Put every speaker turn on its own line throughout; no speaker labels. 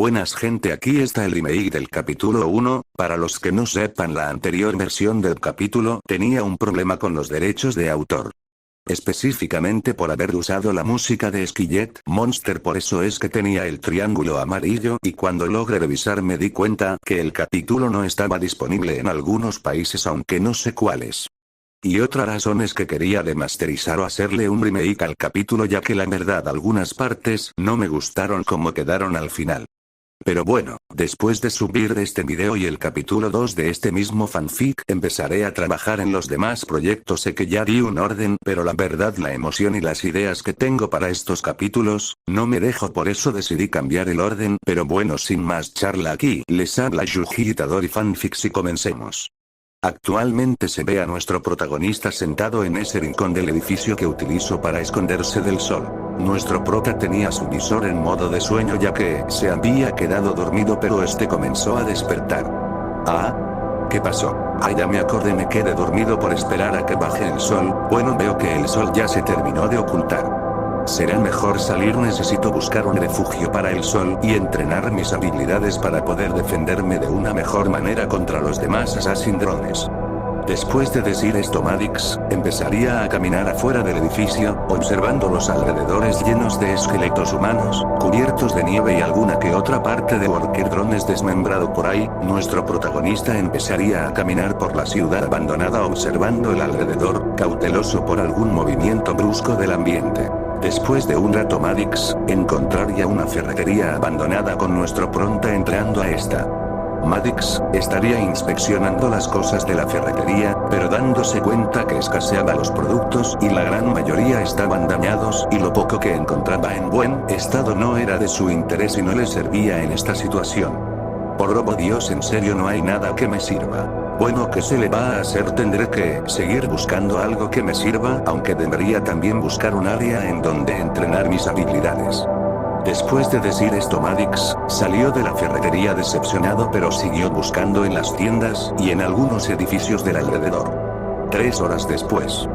Buenas gente, aquí está el remake del capítulo 1, para los que no sepan, la anterior versión del capítulo tenía un problema con los derechos de autor. Específicamente por haber usado la música de Skillet Monster, por eso es que tenía el triángulo amarillo, y cuando logré revisar me di cuenta que el capítulo no estaba disponible en algunos países, aunque no sé cuáles. Y otra razón es que quería remasterizar o hacerle un remake al capítulo, ya que la verdad algunas partes no me gustaron como quedaron al final. Pero bueno, después de subir este video y el capítulo 2 de este mismo fanfic, empezaré a trabajar en los demás proyectos. Sé que ya di un orden, pero la verdad la emoción y las ideas que tengo para estos capítulos, no me dejo, por eso decidí cambiar el orden. Pero bueno, sin más charla aquí, les habla Yuji Itadori Fanfics y comencemos. Actualmente se ve a nuestro protagonista sentado en ese rincón del edificio que utilizó para esconderse del sol. Nuestro prota tenía su visor en modo de sueño, ya que se había quedado dormido, pero este comenzó a despertar. ¿Ah? ¿Qué pasó? Ah, ya me acordé, me quedé dormido por esperar a que baje el sol. Bueno, veo que el sol ya se terminó de ocultar. Será mejor salir, necesito buscar un refugio para el sol y entrenar mis habilidades para poder defenderme de una mejor manera contra los demás Assassin drones. Después de decir esto, Madix empezaría a caminar afuera del edificio, observando los alrededores llenos de esqueletos humanos, cubiertos de nieve y alguna que otra parte de cualquier drones desmembrado por ahí. Nuestro protagonista empezaría a caminar por la ciudad abandonada, observando el alrededor, cauteloso por algún movimiento brusco del ambiente. Después de un rato, Madix encontraría una ferretería abandonada con nuestro prota entrando a esta. Madix estaría inspeccionando las cosas de la ferretería, pero dándose cuenta que escaseaba los productos y la gran mayoría estaban dañados, y lo poco que encontraba en buen estado no era de su interés y no le servía en esta situación. Por robo Dios, en serio no hay nada que me sirva. Bueno, ¿qué se le va a hacer? Tendré que seguir buscando algo que me sirva, aunque debería también buscar un área en donde entrenar mis habilidades. Después de decir esto, Madix salió de la ferretería decepcionado, pero siguió buscando en las tiendas y en algunos edificios del alrededor. 3 horas después,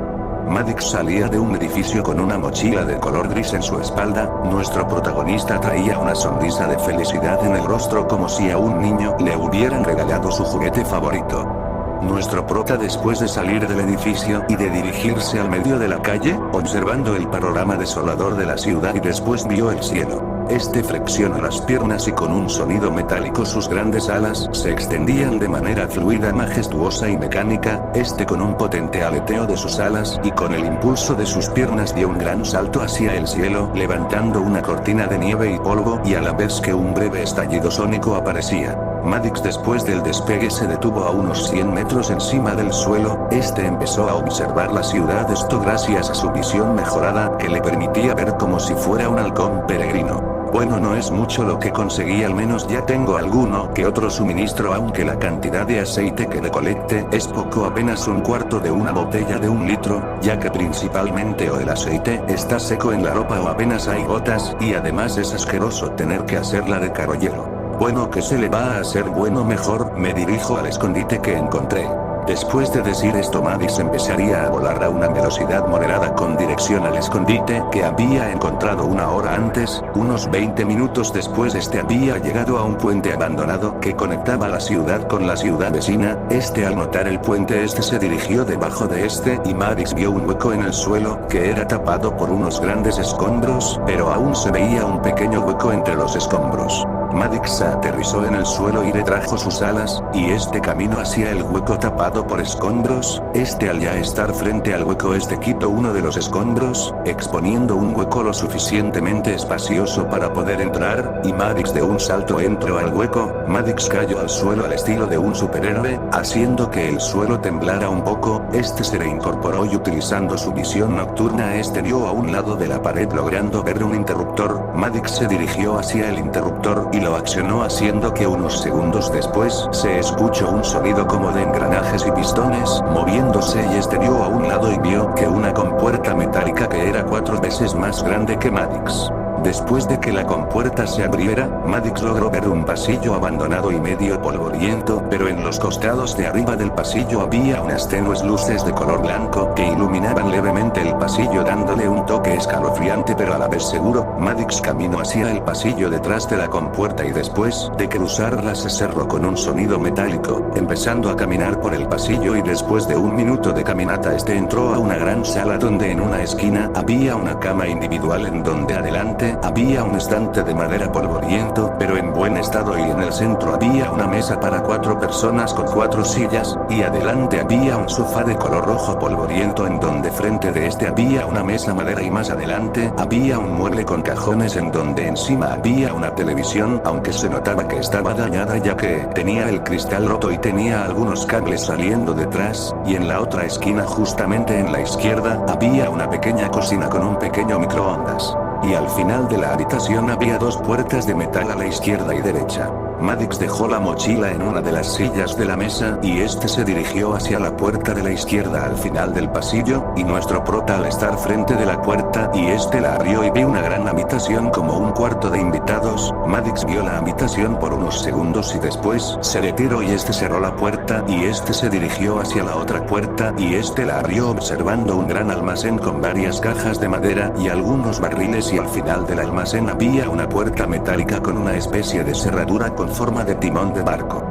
Madix salía de un edificio con una mochila de color gris en su espalda. Nuestro protagonista traía una sonrisa de felicidad en el rostro, como si a un niño le hubieran regalado su juguete favorito. Nuestro prota, después de salir del edificio y de dirigirse al medio de la calle, observando el panorama desolador de la ciudad, y después vio el cielo. Este flexiona las piernas y con un sonido metálico sus grandes alas se extendían de manera fluida, majestuosa y mecánica. Con un potente aleteo de sus alas y con el impulso de sus piernas dio un gran salto hacia el cielo, levantando una cortina de nieve y polvo, y a la vez que un breve estallido sónico aparecía. Madix, después del despegue, se detuvo a unos 100 metros encima del suelo. Empezó a observar la ciudad, esto gracias a su visión mejorada, que le permitía ver como si fuera un halcón peregrino. Bueno, no es mucho lo que conseguí, al menos ya tengo alguno que otro suministro, aunque la cantidad de aceite que recolecte es poco, apenas un cuarto de una botella de 1 litro, ya que principalmente o el aceite está seco en la ropa o apenas hay gotas, y además es asqueroso tener que hacerla de carollero. Bueno, ¿qué se le va a hacer? Bueno, mejor me dirijo al escondite que encontré. Después de decir esto, Madix empezaría a volar a una velocidad moderada con dirección al escondite que había encontrado 1 hora antes. Unos 20 minutos después, había llegado a un puente abandonado que conectaba la ciudad con la ciudad vecina. Al notar el puente, se dirigió debajo de y Madix vio un hueco en el suelo que era tapado por unos grandes escombros, pero aún se veía un pequeño hueco entre los escombros. Madix aterrizó en el suelo y retrajo sus alas, y caminó hacia el hueco tapado por escombros. Al ya estar frente al hueco, quitó uno de los escombros, exponiendo un hueco lo suficientemente espacioso para poder entrar, y Madix de un salto entró al hueco. Madix cayó al suelo al estilo de un superhéroe, haciendo que el suelo temblara un poco. Se reincorporó y utilizando su visión nocturna, vio a un lado de la pared, logrando ver un interruptor. Madix se dirigió hacia el interruptor y lo accionó, haciendo que unos segundos después se escuchó un sonido como de engranajes y pistones moviéndose, y vio a un lado y vio que una compuerta metálica que era 4 veces más grande que Madix. Después de que la compuerta se abriera, Maddox logró ver un pasillo abandonado y medio polvoriento, pero en los costados de arriba del pasillo había unas tenues luces de color blanco que iluminaban levemente el pasillo dándole un toque escalofriante pero a la vez seguro. Maddox caminó hacia el pasillo detrás de la compuerta y después de cruzarla se cerró con un sonido metálico, empezando a caminar por el pasillo y después de un minuto de caminata entró a una gran sala donde en una esquina había una cama individual en donde adelante había un estante de madera polvoriento, pero en buen estado y en el centro había una mesa para 4 personas con 4 sillas, y adelante había un sofá de color rojo polvoriento en donde frente de este había una mesa madera y más adelante había un mueble con cajones en donde encima había una televisión aunque se notaba que estaba dañada ya que tenía el cristal roto y tenía algunos cables saliendo detrás, y en la otra esquina justamente en la izquierda había una pequeña cocina con un pequeño microondas. Y al final de la habitación había 2 puertas de metal a la izquierda y derecha. Maddox dejó la mochila en una de las sillas de la mesa y se dirigió hacia la puerta de la izquierda al final del pasillo, y nuestro prota al estar frente de la puerta y la abrió y vio una gran habitación como un cuarto de invitados. Maddox vio la habitación por unos segundos y después se retiró y cerró la puerta y se dirigió hacia la otra puerta y la abrió observando un gran almacén con varias cajas de madera y algunos barriles, y al final del almacén había una puerta metálica con una especie de cerradura con forma de timón de barco.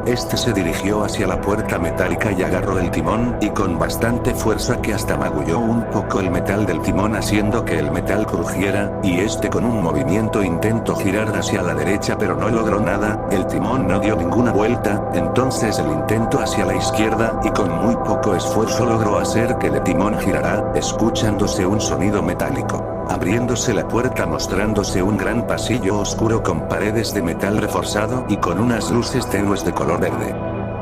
Se dirigió hacia la puerta metálica y agarró el timón, y con bastante fuerza que hasta magulló un poco el metal del timón haciendo que el metal crujiera, y con un movimiento intentó girar hacia la derecha pero no logró nada, el timón no dio ninguna vuelta, entonces el intento hacia la izquierda y con muy poco esfuerzo logró hacer que el timón girara, escuchándose un sonido metálico. Abriéndose la puerta mostrándose un gran pasillo oscuro con paredes de metal reforzado y con unas luces tenues de color verde.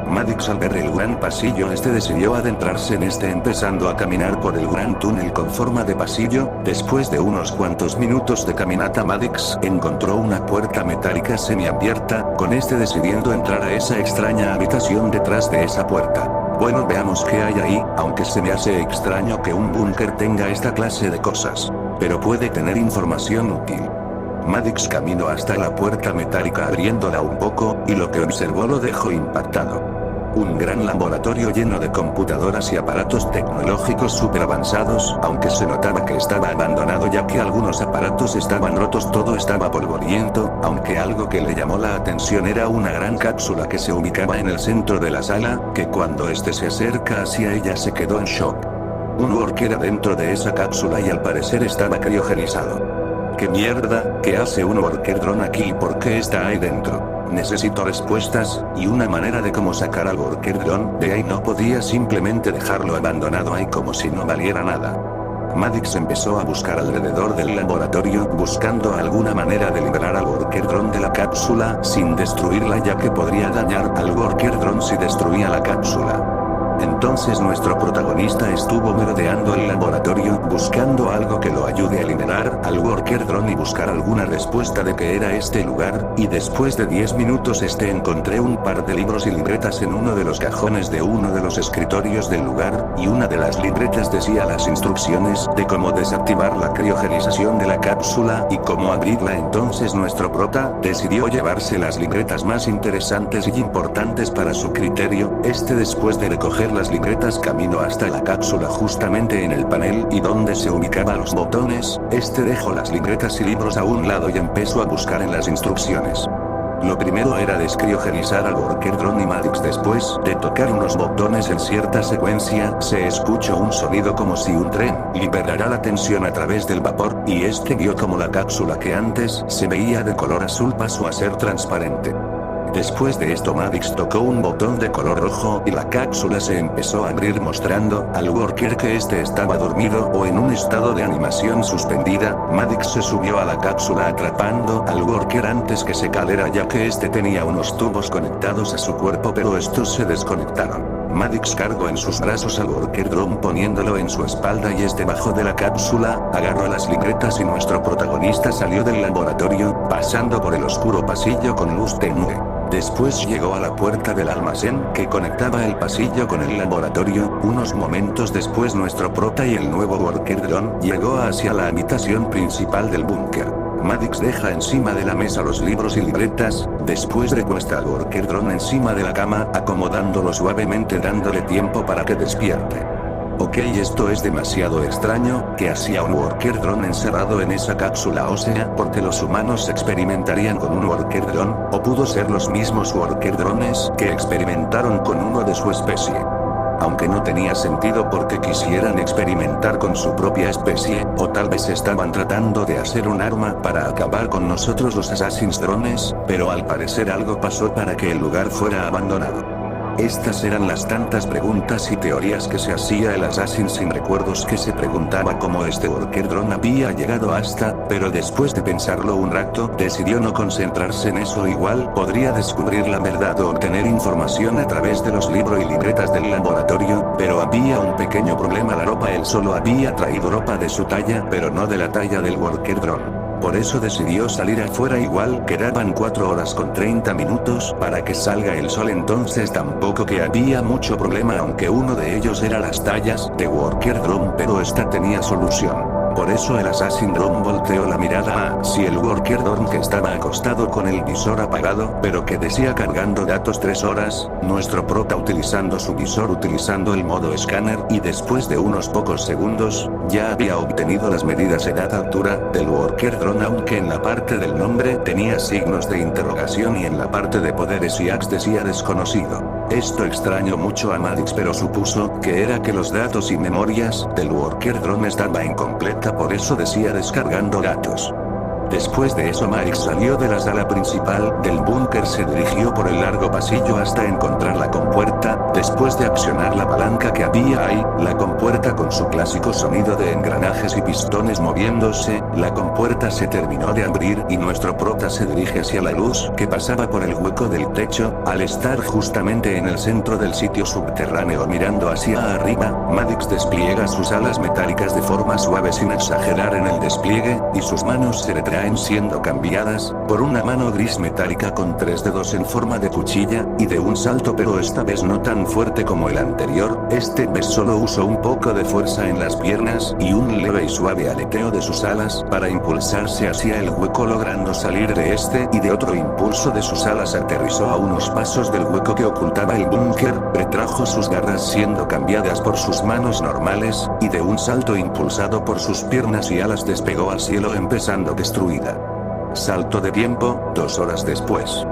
Maddox al ver el gran pasillo decidió adentrarse en empezando a caminar por el gran túnel con forma de pasillo. Después de unos cuantos minutos de caminata Maddox encontró una puerta metálica semiabierta, con decidiendo entrar a esa extraña habitación detrás de esa puerta. Bueno, veamos qué hay ahí, aunque se me hace extraño que un búnker tenga esta clase de cosas. Pero puede tener información útil. Maddox caminó hasta la puerta metálica abriéndola un poco, y lo que observó lo dejó impactado. Un gran laboratorio lleno de computadoras y aparatos tecnológicos super avanzados, aunque se notaba que estaba abandonado ya que algunos aparatos estaban rotos, todo estaba polvoriento, aunque algo que le llamó la atención era una gran cápsula que se ubicaba en el centro de la sala, que cuando se acerca hacia ella se quedó en shock. Un worker dentro de esa cápsula y al parecer estaba criogenizado. ¿Qué mierda? ¿Qué hace un worker drone aquí y por qué está ahí dentro? Necesito respuestas, y una manera de cómo sacar al worker drone de ahí. No podía simplemente dejarlo abandonado ahí como si no valiera nada. Maddox empezó a buscar alrededor del laboratorio buscando alguna manera de liberar al worker drone de la cápsula sin destruirla ya que podría dañar al worker drone si destruía la cápsula. Entonces nuestro protagonista estuvo merodeando el laboratorio buscando algo que lo ayude a liberar al worker drone y buscar alguna respuesta de qué era lugar, y después de 10 minutos encontré un par de libros y libretas en uno de los cajones de uno de los escritorios del lugar, y una de las libretas decía las instrucciones de cómo desactivar la criogenización de la cápsula y cómo abrirla. Entonces nuestro prota decidió llevarse las libretas más interesantes y importantes para su criterio. Después de recoger las libretas caminó hasta la cápsula justamente en el panel y donde se ubicaban los botones. Dejó las libretas y libros a un lado y empezó a buscar en las instrucciones. Lo primero era descriogenizar al worker drone y Maddox después de tocar unos botones en cierta secuencia se escuchó un sonido como si un tren liberara la tensión a través del vapor, y vio como la cápsula que antes se veía de color azul pasó a ser transparente. Después de esto Maddox tocó un botón de color rojo y la cápsula se empezó a abrir mostrando al worker que estaba dormido o en un estado de animación suspendida. Maddox se subió a la cápsula atrapando al worker antes que se cayera ya que tenía unos tubos conectados a su cuerpo pero estos se desconectaron. Maddox cargó en sus brazos al worker drone poniéndolo en su espalda y debajo de la cápsula, agarró las libretas y nuestro protagonista salió del laboratorio, pasando por el oscuro pasillo con luz tenue. Después llegó a la puerta del almacén que conectaba el pasillo con el laboratorio. Unos momentos después nuestro prota y el nuevo worker drone llegó hacia la habitación principal del búnker. Maddox deja encima de la mesa los libros y libretas, después recuesta al Worker Drone encima de la cama, acomodándolo suavemente dándole tiempo para que despierte. Ok, esto es demasiado extraño, ¿qué hacía un Worker Drone encerrado en esa cápsula ósea? Porque los humanos experimentarían con un Worker Drone, o pudo ser los mismos Worker Drones que experimentaron con uno de su especie. Aunque no tenía sentido porque quisieran experimentar con su propia especie, o tal vez estaban tratando de hacer un arma para acabar con nosotros los Assassins Drones, pero al parecer algo pasó para que el lugar fuera abandonado. Estas eran las tantas preguntas y teorías que se hacía el Assassin sin recuerdos que se preguntaba cómo este Worker Drone había llegado hasta, pero después de pensarlo un rato, decidió no concentrarse en eso, igual podría descubrir la verdad o obtener información a través de los libros y libretas del laboratorio, pero había un pequeño problema, la ropa. Él solo había traído ropa de su talla, pero no de la talla del Worker Drone. Por eso decidió salir afuera, igual quedaban 4 horas con 30 minutos para que salga el sol, entonces tampoco que había mucho problema, aunque uno de ellos era las tallas de Worker Drone, pero esta tenía solución. Por eso el Assassin Drone volteó la mirada hacia el Worker Drone que estaba acostado con el visor apagado, pero que decía cargando datos 3 horas, nuestro prota utilizando su visor utilizando el modo escáner, y después de unos pocos segundos, ya había obtenido las medidas edad altura del Worker Drone, aunque en la parte del nombre tenía signos de interrogación y en la parte de poderes y hacks decía desconocido. Esto extrañó mucho a Maddox, pero supuso que era que los datos y memorias del Worker Drone estaba incompleta, por eso decía descargando datos. Después de eso Maddox salió de la sala principal del búnker, se dirigió por el largo pasillo hasta encontrar la compuerta, después de accionar la palanca que había ahí, la compuerta con su clásico sonido de engranajes y pistones moviéndose, la compuerta se terminó de abrir y nuestro prota se dirige hacia la luz que pasaba por el hueco del techo, al estar justamente en el centro del sitio subterráneo mirando hacia arriba, Maddox despliega sus alas metálicas de forma suave sin exagerar en el despliegue, y sus manos se retraen siendo cambiadas por una mano gris metálica con 3 dedos en forma de cuchilla, y de un salto, pero esta vez no tan fuerte como el anterior, este vez solo usó un poco de fuerza en las piernas y un leve y suave aleteo de sus alas para impulsarse hacia el hueco, logrando salir de este, y de otro impulso de sus alas aterrizó a unos pasos del hueco que ocultaba el búnker, retrajo sus garras siendo cambiadas por sus manos normales, y de un salto impulsado por sus piernas y alas despegó al cielo empezando destruida. Salto de tiempo, 2 horas después.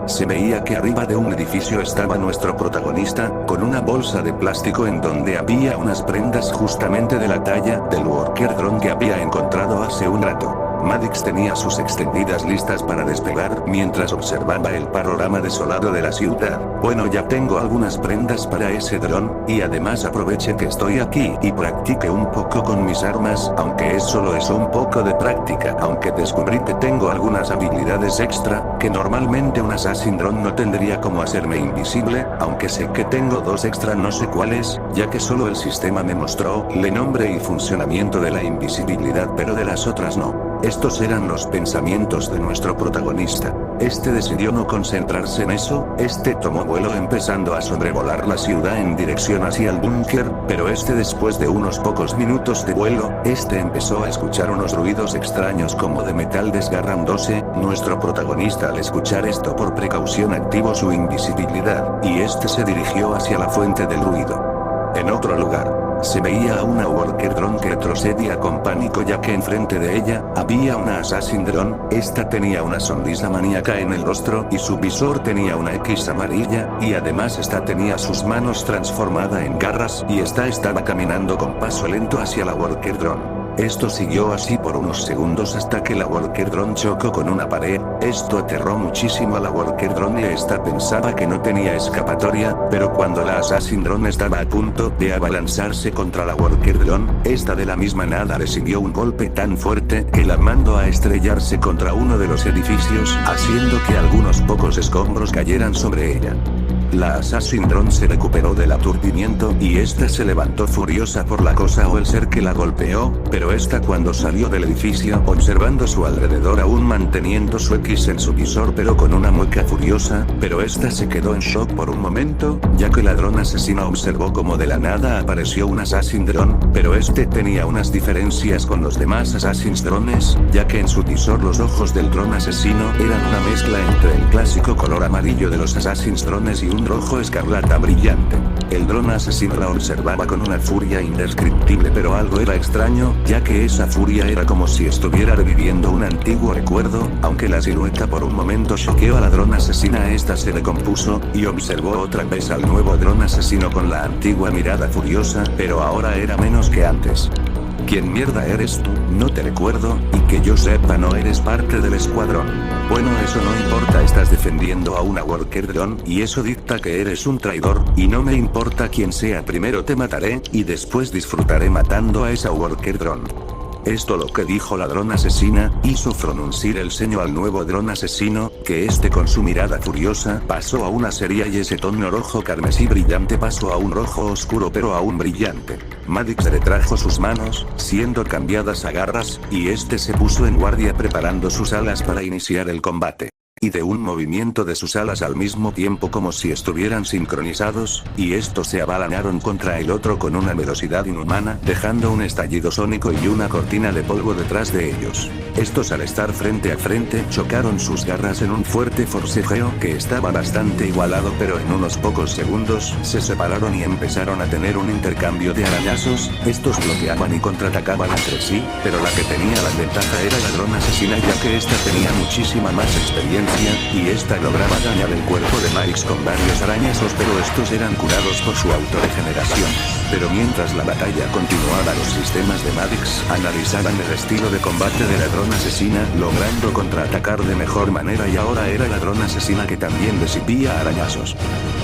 Se veía que arriba de un edificio estaba nuestro protagonista, con una bolsa de plástico en donde había unas prendas justamente de la talla del Worker Drone que había encontrado hace un rato. Maddox tenía sus extendidas listas para despegar mientras observaba el panorama desolado de la ciudad. Bueno, ya tengo algunas prendas para ese dron, y además aproveche que estoy aquí y practique un poco con mis armas, aunque es solo eso, un poco de práctica, aunque descubrí que tengo algunas habilidades extra, que normalmente un Assassin Drone no tendría, como hacerme invisible, aunque sé que tengo 2 extra, no sé cuáles, ya que solo el sistema me mostró el nombre y funcionamiento de la invisibilidad, pero de las otras no. Estos eran los pensamientos de nuestro protagonista. Este decidió no concentrarse en eso, este tomó vuelo empezando a sobrevolar la ciudad en dirección hacia el búnker, pero después de unos pocos minutos de vuelo, empezó a escuchar unos ruidos extraños como de metal desgarrándose. Nuestro protagonista al escuchar esto por precaución activó su invisibilidad, y se dirigió hacia la fuente del ruido. En otro lugar, se veía a una Worker Drone que retrocedía con pánico, ya que enfrente de ella había una Assassin Drone. Esta tenía una sonrisa maníaca en el rostro y su visor tenía una X amarilla, y además tenía sus manos transformadas en garras, y estaba caminando con paso lento hacia la Worker Drone. Esto siguió así por unos segundos hasta que la Worker Drone chocó con una pared. Esto aterró muchísimo a la Worker Drone y pensaba que no tenía escapatoria, pero cuando la Assassin Drone estaba a punto de abalanzarse contra la Worker Drone, de la misma nada recibió un golpe tan fuerte que la mandó a estrellarse contra uno de los edificios, haciendo que algunos pocos escombros cayeran sobre ella. La Assassin Drone se recuperó del aturdimiento y esta se levantó furiosa por la cosa o el ser que la golpeó, pero esta cuando salió del edificio observando su alrededor aún manteniendo su X en su visor pero con una mueca furiosa, pero esta se quedó en shock por un momento, ya que la dron asesina observó como de la nada apareció un Assassin Drone, pero este tenía unas diferencias con los demás Assassin's Drones, ya que en su visor los ojos del dron asesino eran una mezcla entre el clásico color amarillo de los Assassin's Drones y un rojo escarlata brillante. El dron asesino la observaba con una furia indescriptible pero algo era extraño, ya que esa furia era como si estuviera reviviendo un antiguo recuerdo, aunque la silueta por un momento choqueó a la dron asesina esta se decompuso, y observó otra vez al nuevo dron asesino con la antigua mirada furiosa, pero ahora era menos que antes. ¿Quién mierda eres tú? No te recuerdo, y que yo sepa no eres parte del escuadrón. Bueno, eso no importa, estás defendiendo a una Worker Drone, y eso dicta que eres un traidor, y no me importa quién sea, primero te mataré, y después disfrutaré matando a esa Worker Drone. Esto lo que dijo la dron asesina, hizo fruncir el ceño al nuevo dron asesino, que este con su mirada furiosa pasó a una seria y ese tono rojo carmesí brillante pasó a un rojo oscuro pero aún brillante. Madix retrajo sus manos, siendo cambiadas a garras, y este se puso en guardia preparando sus alas para iniciar el combate. Y de un movimiento de sus alas al mismo tiempo como si estuvieran sincronizados, y estos se abalanaron contra el otro con una velocidad inhumana, dejando un estallido sónico y una cortina de polvo detrás de ellos. Estos al estar frente a frente chocaron sus garras en un fuerte forcejeo que estaba bastante igualado pero en unos pocos segundos se separaron y empezaron a tener un intercambio de arañazos, estos bloqueaban y contraatacaban entre sí, pero la que tenía la ventaja era la dron asesina ya que esta tenía muchísima más experiencia, y esta lograba dañar el cuerpo de Madix con varios arañazos pero estos eran curados por su autorregeneración. Pero mientras la batalla continuaba los sistemas de Madix analizaban el estilo de combate de la dron asesina logrando contraatacar de mejor manera y ahora era la dron asesina que también recibía arañazos.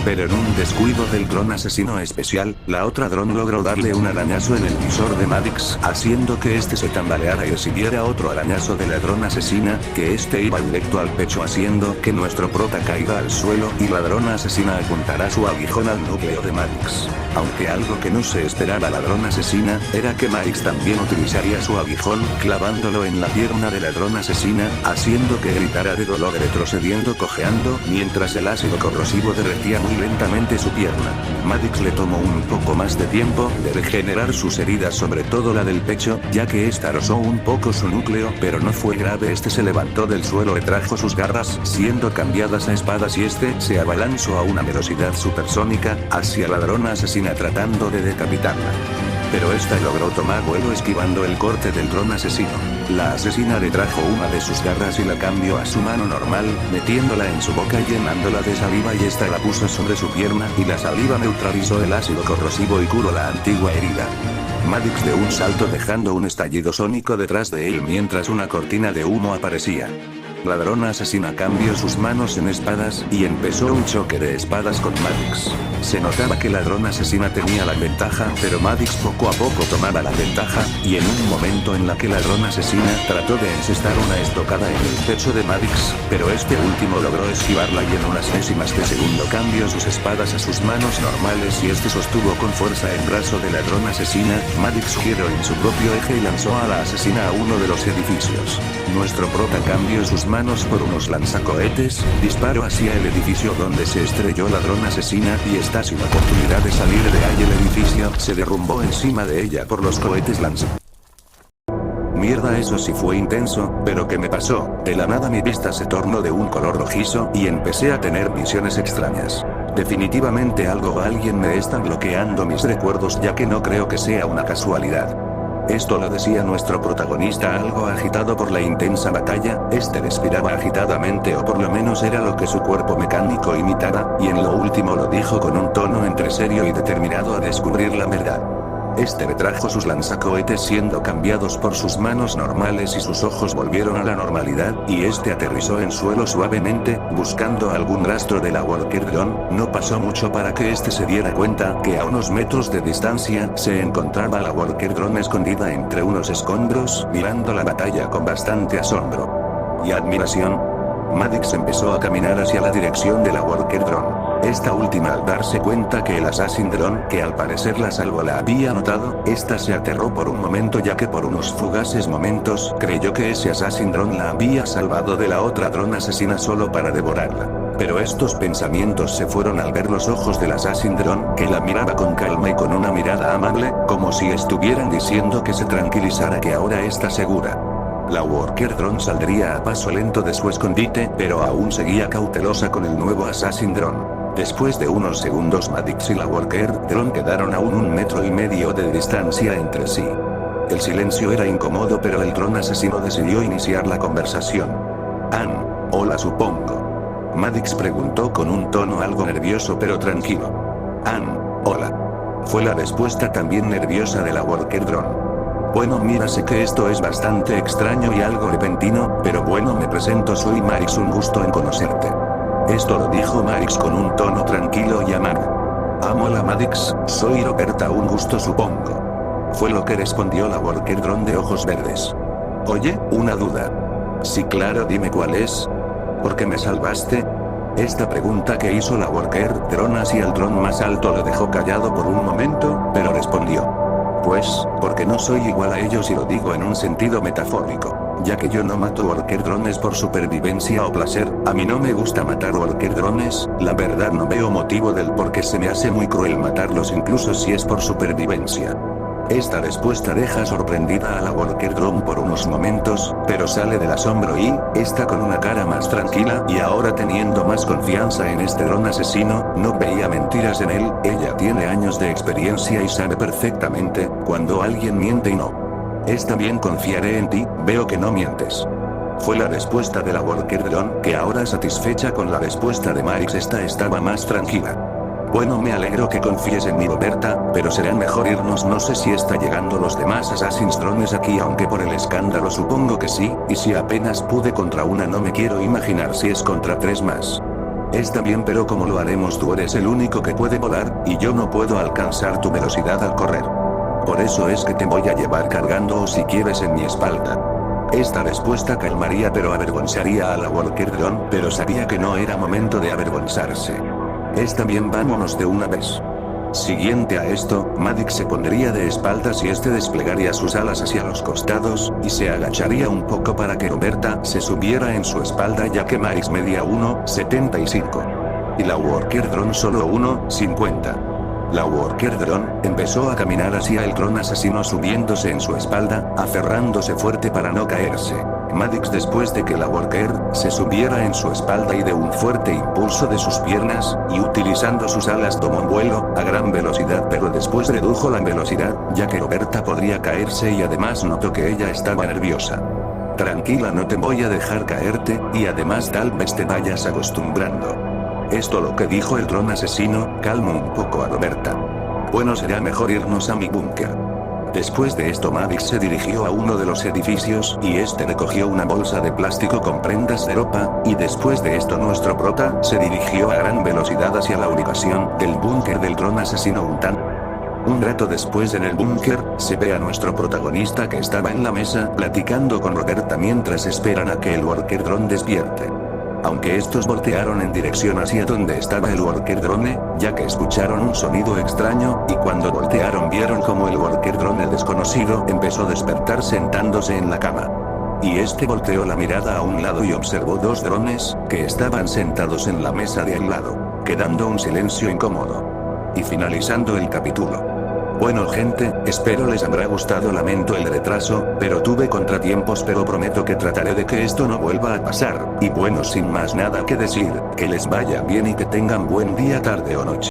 Pero en un descuido del dron asesino especial, la otra dron logró darle un arañazo en el visor de Madix, haciendo que este se tambaleara y recibiera otro arañazo de la dron asesina, que este iba directo al pecho haciendo que nuestro prota caiga al suelo y la dron asesina apuntará su aguijón al núcleo de Madix. Aunque algo que no se esperaba la dron asesina, era que Madix también utilizaría su aguijón clavándolo en la pierna de la dron asesina, haciendo que gritara de dolor retrocediendo cojeando, mientras el ácido corrosivo derretía muy lentamente su pierna. Madix le tomó un poco más de tiempo de regenerar sus heridas sobre todo la del pecho, ya que esta rozó un poco su núcleo pero no fue grave este se levantó del suelo retrajo sus garras siendo cambiadas a espadas y este se abalanzó a una velocidad supersónica hacia la dron asesina tratando de decapitarla. Pero esta logró tomar vuelo esquivando el corte del dron asesino. La asesina le trajo una de sus garras y la cambió a su mano normal, metiéndola en su boca y llenándola de saliva y esta la puso sobre su pierna y la saliva neutralizó el ácido corrosivo y curó la antigua herida. Madix de un salto dejando un estallido sónico detrás de él mientras una cortina de humo aparecía. La dron asesina cambió sus manos en espadas y empezó un choque de espadas con Madix. Se notaba que la dron asesina tenía la ventaja, pero Madix poco a poco tomaba la ventaja, y en un momento en la que la dron asesina trató de encestar una estocada en el pecho de Madix, pero este último logró esquivarla y en unas décimas de segundo cambió sus espadas a sus manos normales y este sostuvo con fuerza el brazo de la dron asesina. Madix giró en su propio eje y lanzó a la asesina a uno de los edificios. Nuestro prota cambió sus manos por unos lanzacohetes, disparó hacia el edificio donde se estrelló la dron asesina y está sin oportunidad de salir de ahí el edificio se derrumbó encima de ella por los cohetes lanzados. Mierda, eso sí fue intenso, pero ¿qué me pasó? De la nada mi vista se tornó de un color rojizo y empecé a tener visiones extrañas. Definitivamente algo o alguien me está bloqueando mis recuerdos ya que no creo que sea una casualidad. Esto lo decía nuestro protagonista algo agitado por la intensa batalla, este respiraba agitadamente o por lo menos era lo que su cuerpo mecánico imitaba, y en lo último lo dijo con un tono entre serio y determinado a descubrir la verdad. Este retrajo sus lanzacohetes siendo cambiados por sus manos normales y sus ojos volvieron a la normalidad, y este aterrizó en suelo suavemente, buscando algún rastro de la Worker Drone. No pasó mucho para que este se diera cuenta que a unos metros de distancia se encontraba la Worker Drone escondida entre unos escombros, mirando la batalla con bastante asombro y admiración. Madix empezó a caminar hacia la dirección de la Worker Drone. Esta última al darse cuenta que el Assassin Drone, que al parecer la salvó, la había notado, esta se aterró por un momento, ya que por unos fugaces momentos creyó que ese Assassin Drone la había salvado de la otra dron asesina solo para devorarla. Pero estos pensamientos se fueron al ver los ojos del Assassin Drone, que la miraba con calma y con una mirada amable, como si estuvieran diciendo que se tranquilizara, que ahora está segura. La Worker Drone saldría a paso lento de su escondite, pero aún seguía cautelosa con el nuevo Assassin Drone. Después de unos segundos, Maddox y la Worker Drone quedaron a 1,5 metros de distancia entre sí. El silencio era incómodo, pero el dron asesino decidió iniciar la conversación. Hola, supongo. Maddox preguntó con un tono algo nervioso pero tranquilo. Hola. Fue la respuesta también nerviosa de la Worker Drone. Bueno, mira, sé que esto es bastante extraño y algo repentino, pero bueno, me presento, soy Maddox, un gusto en conocerte. Esto lo dijo Maddox con un tono tranquilo y amable. Hola Maddox, soy Roberta, un gusto supongo. Fue lo que respondió la Worker Drone de ojos verdes. Oye, una duda. Sí, claro, dime cuál es. ¿Por qué me salvaste? Esta pregunta que hizo la Worker Drone hacia el dron más alto lo dejó callado por un momento, pero respondió. Pues, porque no soy igual a ellos, y lo digo en un sentido metafórico, ya que yo no mato Worker Drones por supervivencia o placer. A mí no me gusta matar Worker Drones, la verdad no veo motivo del por qué, se me hace muy cruel matarlos incluso si es por supervivencia. Esta respuesta deja sorprendida a la Worker Drone por unos momentos, pero sale del asombro y está con una cara más tranquila, y ahora teniendo más confianza en este dron asesino, no veía mentiras en él. Ella tiene años de experiencia y sabe perfectamente cuando alguien miente y no. Está bien, confiaré en ti, veo que no mientes. Fue la respuesta de la Worker Drone, que ahora, satisfecha con la respuesta de Maddox, estaba más tranquila. Bueno, me alegro que confíes en mi Roberta, pero será mejor irnos. No sé si está llegando los demás Assassins Drones aquí, aunque por el escándalo supongo que sí, y si apenas pude contra una, no me quiero imaginar si es contra 3 más. Está bien, pero ¿cómo lo haremos? Tú eres el único que puede volar, y yo no puedo alcanzar tu velocidad al correr. Por eso es que te voy a llevar cargando, o si quieres en mi espalda. Esta respuesta calmaría pero avergonzaría a la Worker Drone, pero sabía que no era momento de avergonzarse. Está bien, vámonos de una vez. Siguiente a esto, Maddox se pondría de espaldas y desplegaría sus alas hacia los costados, y se agacharía un poco para que Roberta se subiera en su espalda, ya que Maddox medía 1,75. Y la Worker Drone solo 1,50. La Worker Drone empezó a caminar hacia el dron asesino, subiéndose en su espalda, aferrándose fuerte para no caerse. Maddox, después de que la Worker se subiera en su espalda y de un fuerte impulso de sus piernas, y utilizando sus alas, tomó un vuelo a gran velocidad, pero después redujo la velocidad, ya que Roberta podría caerse, y además notó que ella estaba nerviosa. Tranquila, no te voy a dejar caerte, y además tal vez te vayas acostumbrando. Esto lo que dijo el dron asesino, calmó un poco a Roberta. Bueno, será mejor irnos a mi búnker. Después de esto, Maddox se dirigió a uno de los edificios, y recogió una bolsa de plástico con prendas de ropa, y después de esto nuestro prota se dirigió a gran velocidad hacia la ubicación del búnker del dron asesino. Un rato después, en el búnker, se ve a nuestro protagonista, que estaba en la mesa platicando con Roberta mientras esperan a que el Worker Drone despierte. Aunque estos voltearon en dirección hacia donde estaba el Worker Drone, ya que escucharon un sonido extraño, y cuando voltearon vieron como el Worker Drone desconocido empezó a despertar sentándose en la cama. Y volteó la mirada a un lado y observó 2 drones, que estaban sentados en la mesa de al lado, quedando un silencio incómodo. Y finalizando el capítulo. Bueno gente, espero les habrá gustado, lamento el retraso, pero tuve contratiempos, pero prometo que trataré de que esto no vuelva a pasar, y bueno, sin más nada que decir, que les vaya bien y que tengan buen día, tarde o noche.